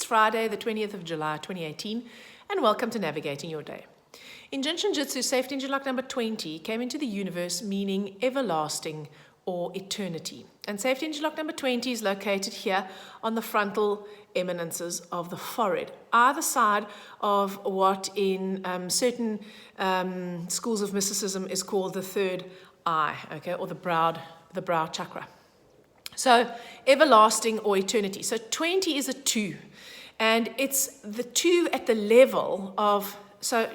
It's Friday, the 20th of July, 2018, and welcome to Navigating Your Day. In Jinshin Jitsu, safety interlock number 20 came into the universe meaning everlasting or eternity. And safety interlock number 20 is located here on the frontal eminences of the forehead, either side of what in certain schools of mysticism is called the third eye, okay, or the brow chakra. So everlasting or eternity. So 20 is a 2, and it's the 2 at the level of, so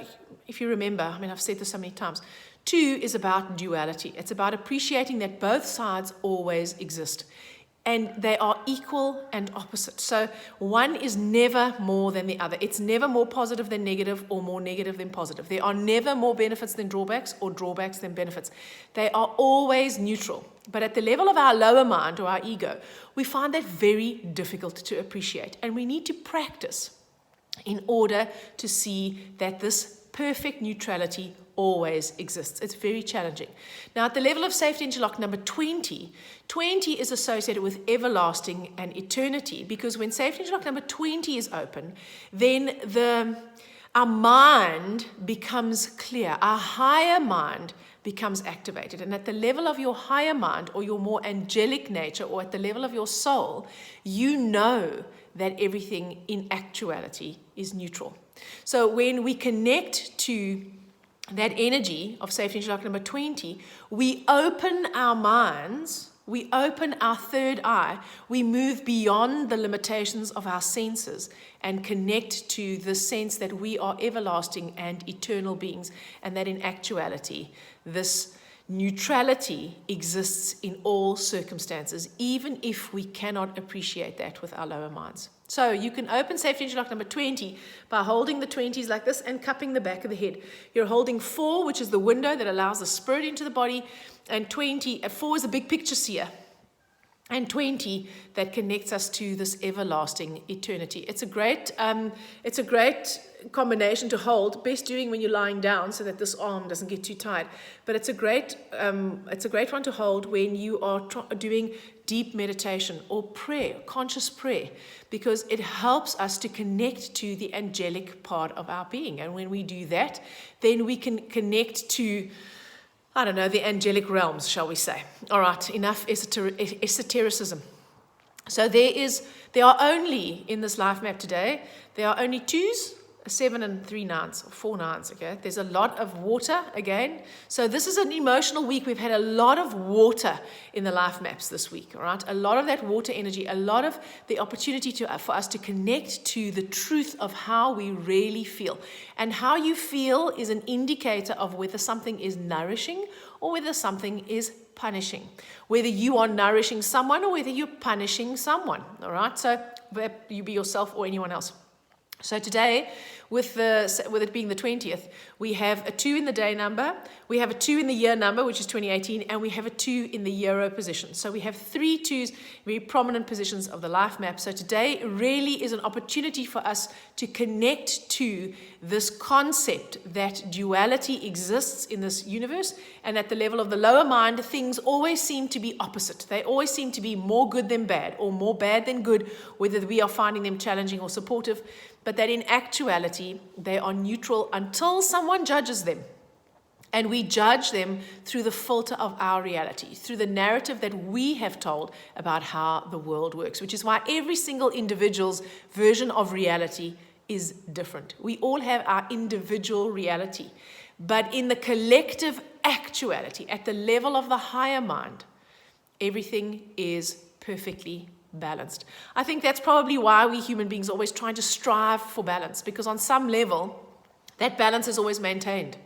if you remember, I mean, I've said this so many times, 2 is about duality. It's about appreciating that both sides always exist, and they are equal and opposite. So one is never more than the other. It's never more positive than negative or more negative than positive. There are never more benefits than drawbacks or drawbacks than benefits. They are always neutral. But at the level of our lower mind or our ego, we find that very difficult to appreciate. And we need to practice in order to see that this perfect neutrality always exists. It's very challenging. Now, at the level of safety interlock number 20, 20 is associated with everlasting and eternity, because when safety interlock number 20 is open, then our mind becomes clear. Our higher mind becomes activated. And at the level of your higher mind or your more angelic nature, or at the level of your soul, you know that everything in actuality is neutral. So when we connect to that energy of safety interlock number 20, we open our minds, we open our third eye, we move beyond the limitations of our senses and connect to the sense that we are everlasting and eternal beings, and that in actuality, this neutrality exists in all circumstances, even if we cannot appreciate that with our lower minds. So you can open safety interlock number 20 by holding the 20s like this and cupping the back of the head. You're holding 4, which is the window that allows the spirit into the body, and 4 is a big picture seer, and 20 that connects us to this everlasting eternity. It's a great combination to hold, best doing when you're lying down so that this arm doesn't get too tired. But it's a great one to hold when you are doing deep meditation or prayer, conscious prayer, because it helps us to connect to the angelic part of our being. And when we do that, then we can connect to, I don't know, the angelic realms, shall we say. All right, enough esotericism. So there are only, in this life map today, there are only 2s, a 7 and 3 9s, or 4 9s, okay? There's a lot of water again. So this is an emotional week. We've had a lot of water in the life maps this week, all right? A lot of that water energy, a lot of the opportunity for us to connect to the truth of how we really feel. And how you feel is an indicator of whether something is nourishing or whether something is punishing. Whether you are nourishing someone or whether you're punishing someone, all right? So you be yourself or anyone else. So today, with it being the 20th, we have a 2 in the day number, we have a 2 in the year number, which is 2018, and we have a 2 in the euro position. So we have 3 2s, very prominent positions of the life map. So today really is an opportunity for us to connect to this concept that duality exists in this universe, and at the level of the lower mind, things always seem to be opposite. They always seem to be more good than bad, or more bad than good, whether we are finding them challenging or supportive, but that in actuality, they are neutral until someone judges them. And we judge them through the filter of our reality, through the narrative that we have told about how the world works, which is why every single individual's version of reality is different. We all have our individual reality, but in the collective actuality, at the level of the higher mind, everything is perfectly balanced. I think that's probably why we human beings are always trying to strive for balance, because on some level, that balance is always maintained.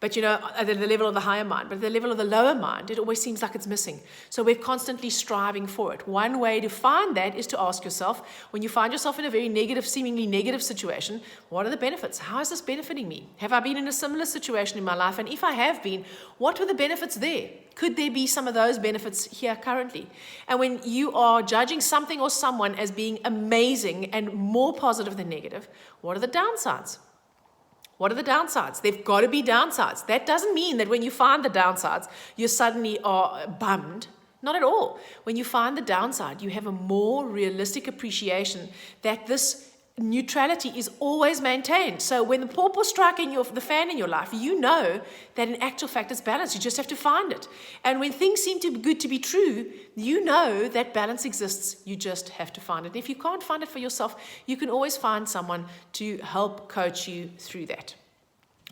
But at the level of the higher mind, but at the level of the lower mind, it always seems like it's missing. So we're constantly striving for it. One way to find that is to ask yourself, when you find yourself in a very negative, seemingly negative situation, what are the benefits? How is this benefiting me? Have I been in a similar situation in my life? And if I have been, what were the benefits there? Could there be some of those benefits here currently? And when you are judging something or someone as being amazing and more positive than negative, what are the downsides? What are the downsides? There've got to be downsides. That doesn't mean that when you find the downsides, you suddenly are bummed. Not at all. When you find the downside, you have a more realistic appreciation that this neutrality is always maintained. So when the pawpaw strike in the fan in your life, you know that in actual fact it's balanced. You just have to find it. And when things seem too good to be true, you know that balance exists. You just have to find it. And if you can't find it for yourself, you can always find someone to help coach you through that.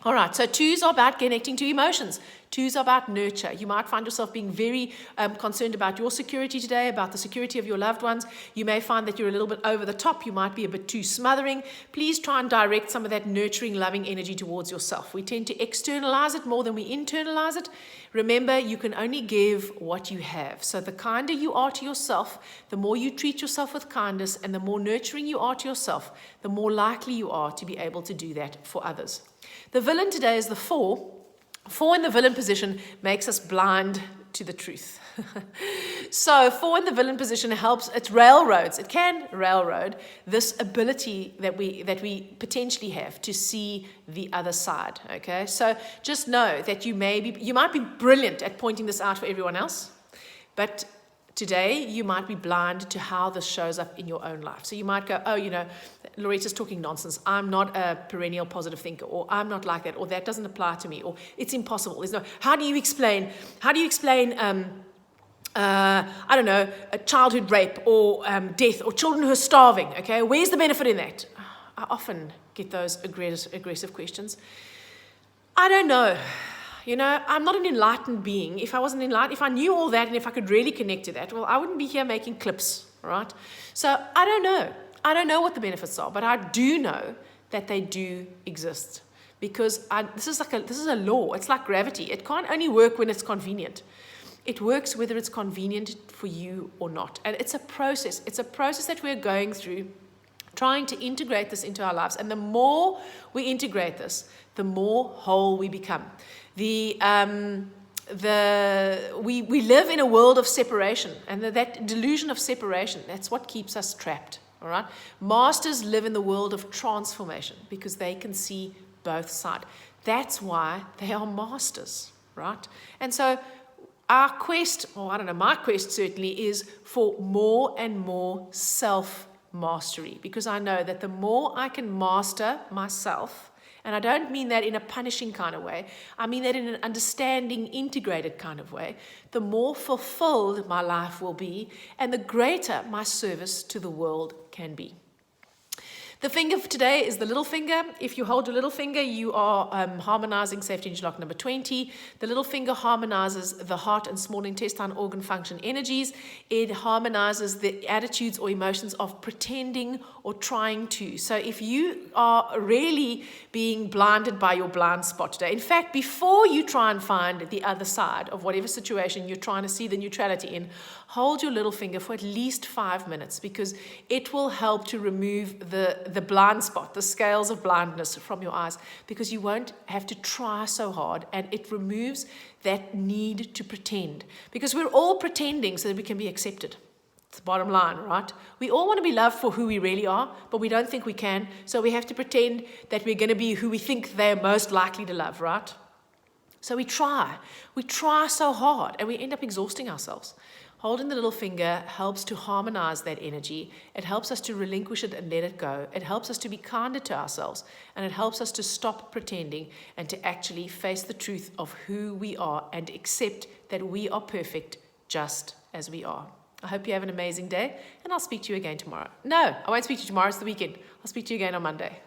All right, so 2s are about connecting to emotions. 2s are about nurture. You might find yourself being very concerned about your security today, about the security of your loved ones. You may find that you're a little bit over the top. You might be a bit too smothering. Please try and direct some of that nurturing, loving energy towards yourself. We tend to externalize it more than we internalize it. Remember, you can only give what you have. So the kinder you are to yourself, the more you treat yourself with kindness, and the more nurturing you are to yourself, the more likely you are to be able to do that for others. The villain today is the 4. 4 in the villain position makes us blind to the truth. So 4 in the villain position it railroads. It can railroad this ability that we potentially have to see the other side. Okay, so just know that you might be brilliant at pointing this out for everyone else, but today, you might be blind to how this shows up in your own life. So you might go, oh, Loretta's talking nonsense. I'm not a perennial positive thinker, or I'm not like that, or that doesn't apply to me, or it's impossible. How do you explain, I don't know, a childhood rape or death or children who are starving, okay? Where's the benefit in that? I often get those aggressive questions. I don't know. I'm not an enlightened being. If I knew all that and if I could really connect to that, well, I wouldn't be here making clips, right? So I don't know. I don't know what the benefits are, but I do know that they do exist, because this is a law. It's like gravity. It can't only work when it's convenient. It works whether it's convenient for you or not. And it's a process. It's a process that we're going through, trying to integrate this into our lives. And the more we integrate this, the more whole we become. We live in a world of separation, and that delusion of separation, that's what keeps us trapped. All right. Masters live in the world of transformation because they can see both sides. That's why they are masters, right? And so our quest, my quest certainly, is for more and more self-mastery, because I know that the more I can master myself, and I don't mean that in a punishing kind of way, I mean that in an understanding, integrated kind of way, the more fulfilled my life will be, and the greater my service to the world can be. The finger for today is the little finger. If you hold your little finger, you are harmonizing safety interlock number 20. The little finger harmonizes the heart and small intestine organ function energies. It harmonizes the attitudes or emotions of pretending or trying to. So if you are really being blinded by your blind spot today, in fact, before you try and find the other side of whatever situation you're trying to see the neutrality in, hold your little finger for at least 5 minutes, because it will help to remove the blind spot, the scales of blindness from your eyes, because you won't have to try so hard, and it removes that need to pretend, because we're all pretending so that we can be accepted. It's the bottom line, right? We all want to be loved for who we really are, but we don't think we can, so we have to pretend that we're going to be who we think they're most likely to love, right? So we try so hard, and we end up exhausting ourselves. Holding the little finger helps to harmonize that energy. It helps us to relinquish it and let it go. It helps us to be kinder to ourselves, and it helps us to stop pretending and to actually face the truth of who we are and accept that we are perfect just as we are. I hope you have an amazing day, and I'll speak to you again tomorrow. No, I won't speak to you tomorrow. It's the weekend. I'll speak to you again on Monday.